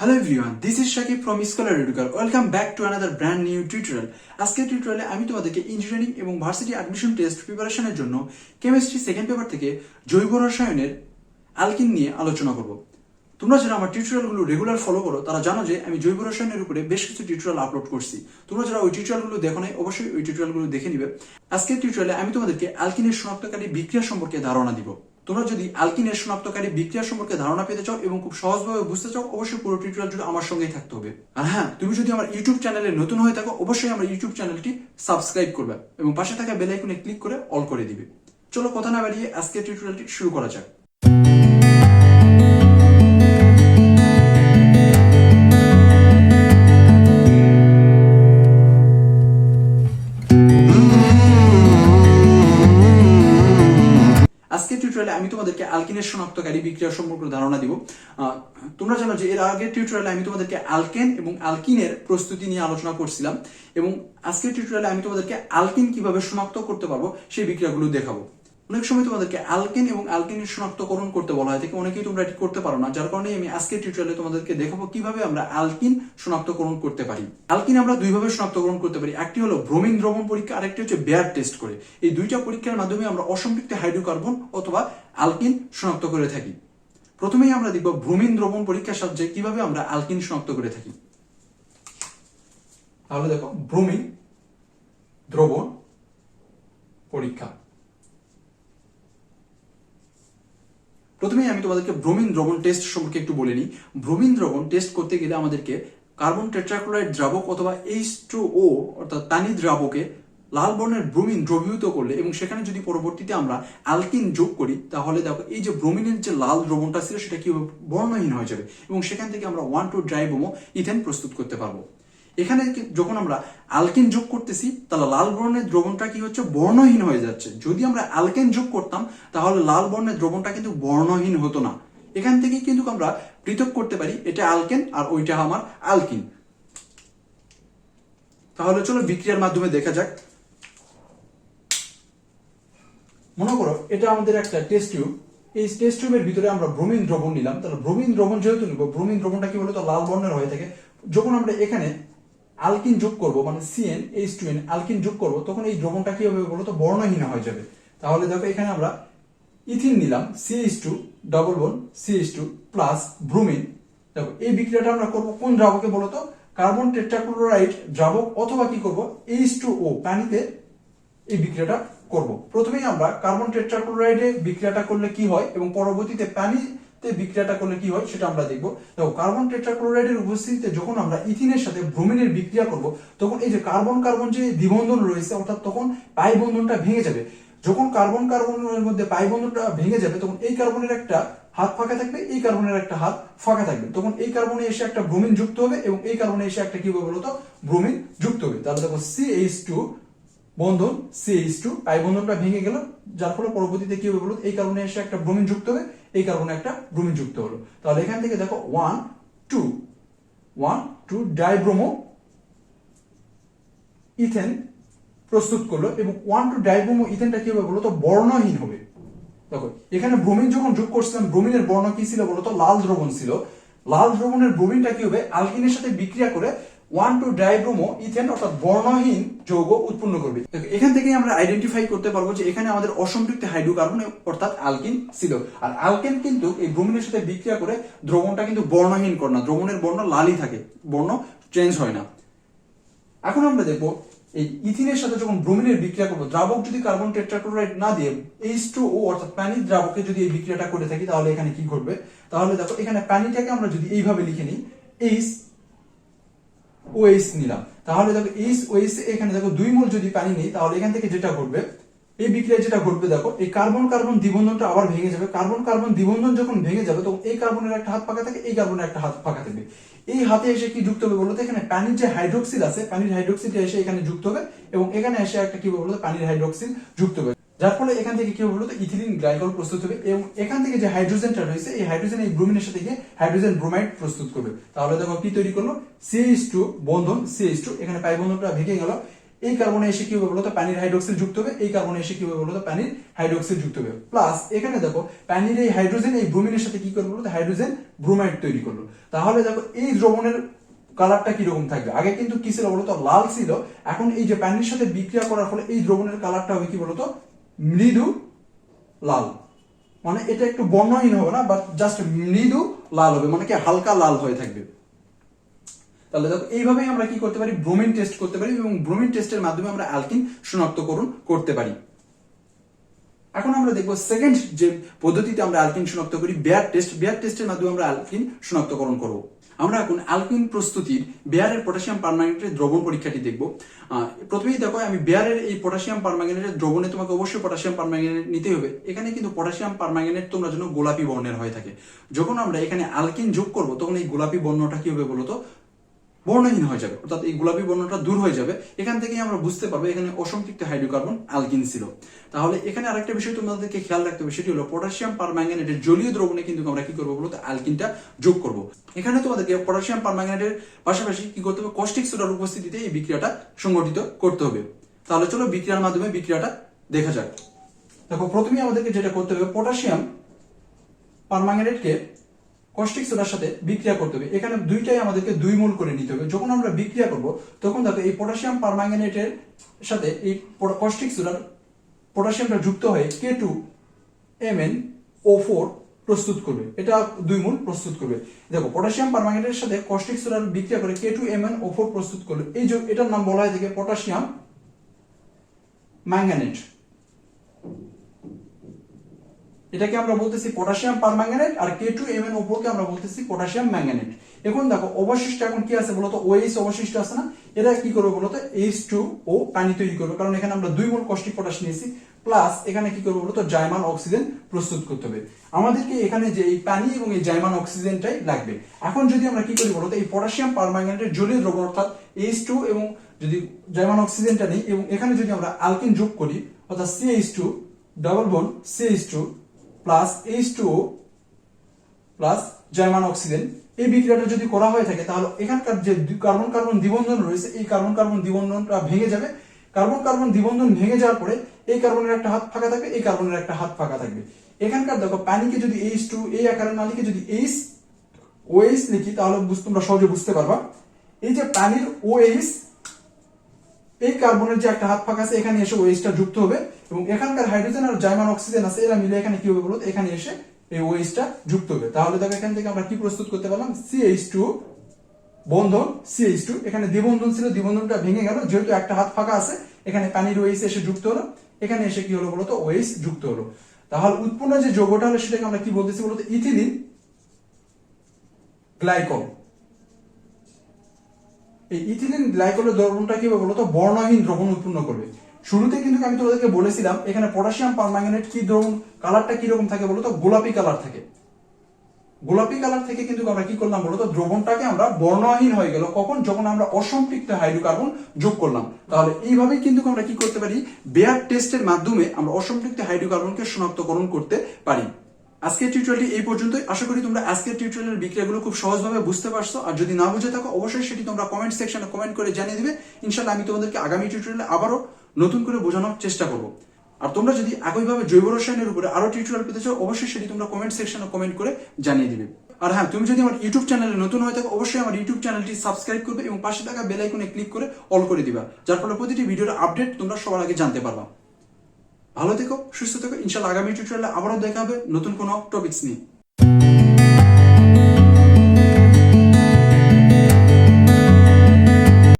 Hello everyone, this is Sakib from Educare. Welcome back to another brand new tutorial. আজকের টিউটোরিয়ালে আমি তোমাদেরকে engineering এবং ভার্সিটি অ্যাডমিশন টেস্ট প্রিপারেশনের জন্য কেমিস্ট্রি সেকেন্ড পেপার থেকে জৈব রসায়নের অ্যালকিন নিয়ে আলোচনা করব। তোমরা যারা আমার টিউটোরিয়ালগুলো রেগুলার ফলো করো তারা জানো যে আমি জৈব রসায়নের উপরে বেশ কিছু টিউটোরিয়াল আপলোড করছি। তোমরা যারা ওই টিউটোরিয়ালগুলো দেখো নাই অবশ্যই ওই টিউটোরিয়ালগুলো দেখে নিবে। আজকের টিউটোরিয়ালে আমি তোমাদেরকে অ্যালকিনের শনাক্তকারী বিক্রিয়া সম্পর্কে ধারণা দিব। তোমরা যদি অ্যালকিনের শনাক্তকারী বিক্রিয়া সম্পর্কে ধারণা পেতে চাও এবং খুব সহজভাবে বুঝতে চাও অবশ্যই পুরো টিউটোরিয়াল জুড়ে আমার সঙ্গেই থাকতে হবে। আর হ্যাঁ, তুমি যদি আমার ইউটিউব চ্যানেলে নতুন হয়ে থাকো অবশ্যই আমার ইউটিউব চ্যানেলটি সাবস্ক্রাইব করবে এবং পাশে থাকা বেল আইকনে ক্লিক করে অল করে দিবে। চলো কথা না বাড়িয়ে আজকের টিউটোরিয়ালটি শুরু করা যাক। আজকের টিউটোরিয়ালে আমি তোমাদেরকে অ্যালকিনের শনাক্তকারী বিক্রিয়া সম্পর্কে ধারণা দিব। তোমরা জানো যে এর আগের টিউটোরিয়ালে আমি তোমাদেরকে অ্যালকেন এবং অ্যালকিনের প্রস্তুতি নিয়ে আলোচনা করছিলাম এবং আজকের টিউটোরিয়ালে আমি তোমাদেরকে অ্যালকিন কিভাবে শনাক্ত করতে পারবো সেই বিক্রিয়াগুলো দেখাবো। অনেক সময় তোমাদেরকে অ্যালকেন এবং অ্যালকিনের শনাক্তকরণ করতে বলা হয় থাকে, অনেকেই তোমরা এটি করতে পারো না, যার কারণে আমি আজকের টিউটোরিয়ালে তোমাদেরকে দেখাবো কিভাবে আমরা অ্যালকিন শনাক্তকরণ করতে পারি। অ্যালকিন আমরা দুইভাবে শনাক্তকরণ করতে পারি, একটি হলো ব্রোমিন দ্রবণ পরীক্ষা, আরেকটি হচ্ছে বেয়ার টেস্ট করে। এই দুইটা পরীক্ষার মাধ্যমে আমরা অসম্পৃক্ত হাইড্রোকার্বন অথবা অ্যালকিন শনাক্ত করে থাকি। প্রথমেই আমরা দেখব ব্রোমিন দ্রবণ পরীক্ষার সাহায্যে কিভাবে আমরা অ্যালকিন শনাক্ত করে থাকি। তাহলে দেখো ব্রোমিন দ্রবণ পরীক্ষা। প্রথমেই আমি তোমাদেরকে ব্রোমিন দ্রবণ টেস্ট সম্পর্কে একটু বলে নিই। ব্রোমিন দ্রবণ টেস্ট করতে গেলে আমাদেরকে কার্বন টেট্রাক্লোরাইড দ্রাবক অথবা H2O অর্থাৎ পানি দ্রাবকে লাল বর্ণের ব্রোমিন দ্রবীভূত করলে এবং সেখানে যদি পরবর্তীতে আমরা অ্যালকিন যোগ করি তাহলে দেখো এই যে ব্রোমিনের যে লাল দ্রবণটা ছিল সেটা কি বর্ণহীন হয়ে যাবে এবং সেখান থেকে আমরা 1,2-ডাইব্রোমো ইথেন প্রস্তুত করতে পারবো। এখানে যখন আমরা অ্যালকেন যোগ করতেছি তাহলে লাল বর্ণের দ্রবণটা কি হচ্ছে, বর্ণহীন হয়ে যাচ্ছে। যদি আমরা অ্যালকেন যোগ করতাম তাহলে লাল বর্ণের দ্রবণটা কিন্তু বর্ণহীন হতো না। এখান থেকে কিন্তু আমরা পৃথক করতে পারি এটা অ্যালকেন আর ওইটা আমার অ্যালকিন। তাহলে চলো বিক্রিয়ার মাধ্যমে দেখা যাক। মনে করো এটা আমাদের একটা টেস্ট টিউব, এই টেস্ট টিউবের ভিতরে আমরা ব্রোমিন দ্রবণ নিলাম। তাহলে ব্রোমিন দ্রবণ যেহেতু নিব, ব্রোমিন দ্রবণটা কি বলতো লাল বর্ণের হয়ে থাকে। যখন আমরা এখানে অ্যালকিন যোগ করব মানে CnH2n অ্যালকিন যোগ করব তখন এই দ্রবণটা কি হবে বলতো বর্ণহীন হয়ে যাবে। তাহলে দেখো এখানে আমরা ইথিন নিলাম CH2 double bond CH2 plus bromine. দেখো এই বিক্রিয়াটা আমরা করব কোন দ্রাবকে বলতো, কার্বন টেট্রাক্লোরাইড দ্রাবক অথবা কি করব H2O পানিতে এই বিক্রিয়াটা করব। প্রথমেই আমরা কার্বন টেট্রাক্লোরাইডে বিক্রিয়াটা করলে কি হয় এবং পরবর্তীতে পানিতে বিক্রিয়াটা করলে কি হয় সেটা আমরা দেখব। দেখো কার্বন টেট্রাক্লোরাইডের উপস্থিতিতে যখন আমরা ইথিনের সাথে ব্রোমিনের বিক্রিয়া করব তখন এই যে কার্বন কার্বন যে দ্বিবন্ধন রয়েছে অর্থাৎ তখন পাই বন্ধনটা ভেঙে যাবে। যখন কার্বন কার্বনের মধ্যে পাই বন্ধনটা ভেঙে যাবে তখন এই কার্বনের একটা হাত ফাঁকা থাকবে, এই কার্বনের একটা হাত ফাঁকা থাকবে। তখন এই কার্বনে এসে একটা ব্রোমিন যুক্ত হবে এবং এই কার্বনে এসে একটা কি হবে বলতো ব্রোমিন যুক্ত হবে। তাহলে দেখো CH2 বন্ধন CH2 পাই বন্ধনটা ভেঙে গেল, যার ফলে পরবর্তীতে কি হবে বলতো এই কার্বনে এসে একটা ব্রোমিন যুক্ত হবে, এই কার্বনে একটা ব্রোমিন যুক্ত হলো। তাহলে এখান থেকে দেখো 1,2 ইথেন প্রস্তুত করলো এবং 1,2 ইথেনটা কি হবে বলতো বর্ণহীন হবে। দেখো এখানে ব্রোমিন যখন যোগ করছিলাম ব্রোমিনের বর্ণ কি ছিল বলতো লাল দ্রবণ ছিল। লাল দ্রবণের ব্রোমিনটা কি হবে অ্যালকিনের সাথে বিক্রিয়া করে 1,2-ডাইব্রোমো ইথেন অর্থাৎ বর্ণহীন যৌগ উৎপন্ন করবে। এখান থেকে আমরা আইডেন্টিফাই করতে পারবো যে এখানে আমাদের অসম্পৃক্ত হাইড্রোকার্বন অর্থাৎ অ্যালকিন ছিল। আর অ্যালকেন কিন্তু এই ব্রোমিনের সাথে বিক্রিয়া করে দ্রবণটা কিন্তু বর্ণহীন করে না, দ্রবণের বর্ণ লালই থাকে, বর্ণ চেঞ্জ হয় না। এখন আমরা দেখবো এই ইথিনের সাথে যখন ব্রোমিনের বিক্রিয়া করবো, দ্রাবক যদি কার্বন টেট্রাক্লোরাইড না দিয়ে H2O অর্থাৎ পানির দ্রাবকে যদি এই বিক্রিয়াটা করে থাকি তাহলে এখানে কি ঘটবে। তাহলে দেখো এখানে পানিটাকে আমরা যদি এইভাবে লিখে নিই OH নিলাম, তাহলে দেখো OH এখানে দেখো 2 মোল যদি পানি নেই তাহলে এখান থেকে যেটা ঘটবে এই বিক্রিয়া যেটা ঘটবে দেখো এই কার্বন কার্বন দ্বিবন্ধনটা আবার ভেঙে যাবে। কার্বন কার্বন দ্বিবন্ধন যখন ভেঙে যাবে তখন এই কার্বনের একটা হাত ফাঁকা থাকে, এই কার্বনের একটা হাত ফাঁকা থাকবে। এই হাতে এসে কি যুক্ত হবে বলতো এখানে পানির যে হাইড্রোক্সিল আছে পানির হাইড্রোক্সিলটা এসে এখানে যুক্ত হবে এবং এখানে এসে একটা কি হবে বলতো পানির হাইড্রোক্সিল যুক্ত হবে, যার ফলে এখান থেকে কি হবে বলতো ইথিলিন গ্লাইকল প্রস্তুত হবে এবং এখান থেকে যে হাইড্রোজেনটা রয়েছে এই হাইড্রোজেন এই ব্রোমিনের সাথে গিয়ে হাইড্রোজেন ব্রোমাইড প্রস্তুত করবে। তাহলে দেখো কি তৈরি করলো CH2 বন্ধন CH2, এখানে পাই বন্ধনটা ভেঙে গেল, এই কার্বনে এসে কি হবে বলতো পানির হাইড্রোক্সিল যুক্ত হবে, এই কার্বনে এসে কি হবে বলতো পানির হাইড্রোক্সিল যুক্ত হবে, প্লাস এখানে দেখো পানির এই হাইড্রোজেন এই ব্রোমিনের সাথে কি করবে বলতো হাইড্রোজেন ব্রোমাইড তৈরি করলো। তাহলে দেখো এই দ্রবণের কালারটা কিরকম থাকবে, আগে কিন্তু কি ছিল বলতো লাল ছিল, এখন এই যে পানির সাথে বিক্রিয়া করার ফলে এই দ্রবণের কালারটা হবে কি বলতো মৃদু লাল, মানে এটা একটু বর্ণহীন হবে না, বাট জাস্ট মৃদু লাল হবে, মানে কি হালকা লাল হয়ে থাকবে। তাহলে দেখো এইভাবেই আমরা কি করতে পারি ব্রোমিন টেস্ট করতে পারি এবং ব্রোমিন টেস্টের মাধ্যমে আমরা অ্যালকিন শনাক্তকরণ করতে পারি। এখন আমরা দেখবো সেকেন্ড যে পদ্ধতিতে আমরা অ্যালকিন শনাক্ত করি বেয়ার টেস্ট। বেয়ার টেস্টের মাধ্যমে আমরা অ্যালকিন শনাক্তকরণ করব। আমরা এখন অ্যালকিন প্রস্তুতির বেয়ারের পটাশিয়াম পারম্যাঙ্গানেটের দ্রবণ পরীক্ষাটি দেখব। প্রথমেই দেখো আমি বেয়ারের এই পটাশিয়াম পারম্যাঙ্গানেটের দ্রবণে তোমাকে অবশ্যই পটাশিয়াম পারম্যাঙ্গানেট নিতে হবে। এখানে কিন্তু পটাশিয়াম পারম্যাঙ্গানেট তোমরা যেন গোলাপি বর্ণের হয়ে থাকে। যখন আমরা এখানে অ্যালকিন যোগ করব তখন এই গোলাপি বর্ণটা কি হবে বলতো বর্ণহীন হয়ে যাবে, অর্থাৎ এই গোলাপি বর্ণটা দূর হয়ে যাবে। এখান থেকে আমরা বুঝতে পারবো এখানে অসম্পৃক্ত হাইড্রোকার্বন অ্যালকিন ছিল। তাহলে এখানে আরেকটা বিষয় তোমাদেরকে খেয়াল রাখতে হবে, সেটি হলো পটাশিয়াম পারম্যাঙ্গানেটের জলীয় দ্রবণে কিন্তু আমরা কি করবো বলতো অ্যালকিনটা যোগ করব। এখানে তোমাদেরকে পটাশিয়াম পারম্যাঙ্গানেটের পাশাপাশি কি করতে হবে কস্টিক সোডার উপস্থিতিতে এই বিক্রিয়াটা সংগঠিত করতে হবে। তাহলে চলো বিক্রিয়ার মাধ্যমে বিক্রিয়াটা দেখা যাক। দেখো প্রথমে আমাদেরকে যেটা করতে হবে পটাশিয়াম পারম্যাঙ্গানেটকে কস্টিক সোডার সাথে বিক্রিয়া করতে হবে। এখানে দুইটাই আমাদেরকে 2 মোল করে নিতে হবে। যখন আমরা বিক্রিয়া করব তখন দেখো এই পটাশিয়াম পারম্যাঙ্গানেটের সাথে এই কস্টিক সোডার পটাশিয়ামটা যুক্ত হয়ে K2MnO4 প্রস্তুত করবে, এটা 2 মোল প্রস্তুত করবে। দেখো পটাশিয়াম পারম্যাঙ্গানেটের সাথে কস্টিক সোডার বিক্রিয়া করে K2MnO4 প্রস্তুত করবে, এই যে এটার নাম বলা হয় থেকে পটাশিয়াম ম্যাঙ্গানেট। এটাকে আমরা বলতেছি পটাশিয়াম পারম্যাঙ্গানেট আর K2MnO4 কে আমরা বলতেছি পটাশিয়াম ম্যাঙ্গানেট। এখন দেখো অবশিষ্ট এখন কি আছে বলতো OH অবশিষ্ট আছে না, এরা কি করবে বলতো H2O পানি তৈরি করবে, কারণ এখানে আমরা 2 মোল কস্টিক পটাশ নিয়েছি, প্লাস এখানে কি করবে বলতো জাইমান অক্সিজেন প্রস্তুত করতে হবে। আমাদেরকে এখানে যে এই পানি এবং এই জাইমান অক্সিজেনটাই লাগবে। এখন যদি আমরা কি করি বলতো এই পটাশিয়াম পারম্যাঙ্গানেটের জলীয় দ্রবণ অর্থাৎ H2 এবং যদি জাইমান অক্সিজেনটা নেই এবং এখানে যদি আমরা অ্যালকিন যোগ করি অর্থাৎ CH2 double bond CH2 plus H2O plus German oxygen, এই বিক্রিয়াটা যদি করা হয়ে থাকে তাহলে এখানকার যে কার্বন কার্বন দ্বিবন্ধন রয়েছে এই কার্বন কার্বন দ্বিবন্ধনটা ভেঙে যাবে। কার্বন কার্বন দ্বিবন্ধন ভেঙে যাওয়ার পরে এই কার্বনের একটা হাত ফাঁকা থাকবে, এই কার্বনের একটা হাত ফাঁকা থাকবে। এখানকার দেখো পানিকে যদি H2 এই আকারে না লিখে যদি OH লিখি তাহলে তোমরা সহজে বুঝতে পারবা। এই যে পানির OH এই কার্বনের যে একটা হাত ফাঁকা আছে এখানে এসে OH টা যুক্ত হবে এবং এখানকার হাইড্রোজেন আর জাইমান অক্সিজেন আছে এরা মিলে এখানে কি হবে বলতো এখানে এসে এই OH টা যুক্ত হবে। তাহলে দেখো এখান থেকে আমরা কি প্রস্তুত করতে পারলাম CH2 বন্ধন CH2, এখানে দ্বিবন্ধন ছিল দ্বিবন্ধনটা ভেঙে গেল, যেহেতু একটা হাত ফাঁকা আছে এখানে পানির OH এসে যুক্ত হলো, এখানে এসে কি হলো বলতো OH যুক্ত হলো। তাহলে উৎপন্ন যে যৌগটা হলো সেটাকে আমরা কি বলতেছি বলতো ইথিলিন গ্লাইকল। এই ইথিলিন গ্লাইকলের দ্রবণটা কি হবে বলতো বর্ণহীন দ্রবণ উৎপন্ন করবে। শুরুতে কিন্তু আমি তোমাদেরকে বলেছিলাম এখানে পটাশিয়াম পারম্যাঙ্গানেট কি দ্রবণ কালারটা কি রকম থাকে বলতো গোলাপি কালার থাকে। গোলাপি কালার থেকে কিন্তু আমরা কি করলাম বলতো দ্রবণটাকে আমরা বর্ণহীন হয়ে গেল কখন, যখন আমরা অসম্পৃক্ত হাইড্রোকার্বন যোগ করলাম। তাহলে এইভাবেই কিন্তু আমরা কি করতে পারি বেয়ার টেস্টের মাধ্যমে আমরা অসম্পৃক্ত হাইড্রোকার্বনকে শনাক্তকরণ করতে পারি। আজকের টিউটোরিয়ালটি এই পর্যন্তই। আশা করি তোমরা আজকের টিউটোরিয়ালের বিক্রিয়াগুলো খুব সহজভাবে বুঝতে পারছো, আর যদি না বুঝে থাকো অবশ্যই সেটি তোমরা কমেন্ট সেকশনে কমেন্ট করে জানিয়ে দিবে। ইনশাআল্লাহ আমি তোমাদেরকে আগামী টিউটোরিয়ালে আবারও নতুন করে বোঝানোর চেষ্টা করব। আর তোমরা যদি একইভাবে জৈব রসায়নের উপরে আরো টিউটোরিয়াল পেতে চাও অবশ্যই সেটি তোমরা কমেন্ট সেকশনে কমেন্ট করে জানিয়ে দিবে। আর হ্যাঁ, তুমি যদি আমার ইউটিউব চ্যানেলে নতুন হয়ে থাকো অবশ্যই আমার ইউটিউব চ্যানেলটি সাবস্ক্রাইব করবে এবং পাশে থাকা বেল আইকনে ক্লিক করে অল করে দিবা, যার ফলে প্রতিটি ভিডিওর আপডেট তোমরা সবার আগে জানতে পারবা। ভালো থেকো, সুস্থ থেকো, ইনশাআল্লাহ আগামী টিউটোরিয়ালে আবারও দেখা হবে নতুন কোনো টপিকস নিয়ে।